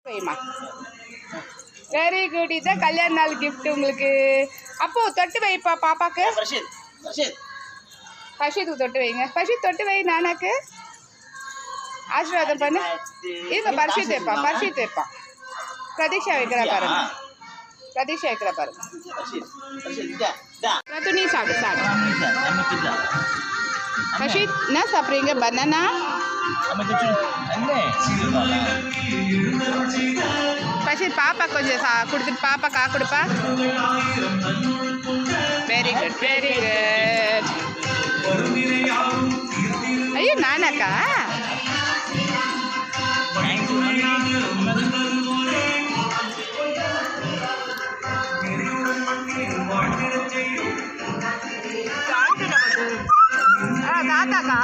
வைமா. Very good. இதான் கல்யாண நாள் கிஃப்ட் உங்களுக்கு. அப்போ தொட்டு வைப்பா பாப்பாக்கு. பஷித்துக்கு தொட்டு வைங்க. பஷித் தொட்டு வை நானாக்கு. ஆசீர்வாதம் பண்ணு. இருங்க பர்ஷித் வைப்பான். பர்ஷித் வைப்பான். பிரதீஷா வைக்கிறா பாருங்க. பிரதீஷா வைக்கிறா பாருங்க. பிரது நீ சாப்பிடு சாப்பிடு. பஷித் என்ன சாப்பிட்றீங்க? பனானா. பஷித் பாப்பா கொஞ்சம் கொடுத்துட்டு பாப்பா கா கொடுப்பா. Very good very good. ஐயோ நானாக்கா. தாத்தாக்கா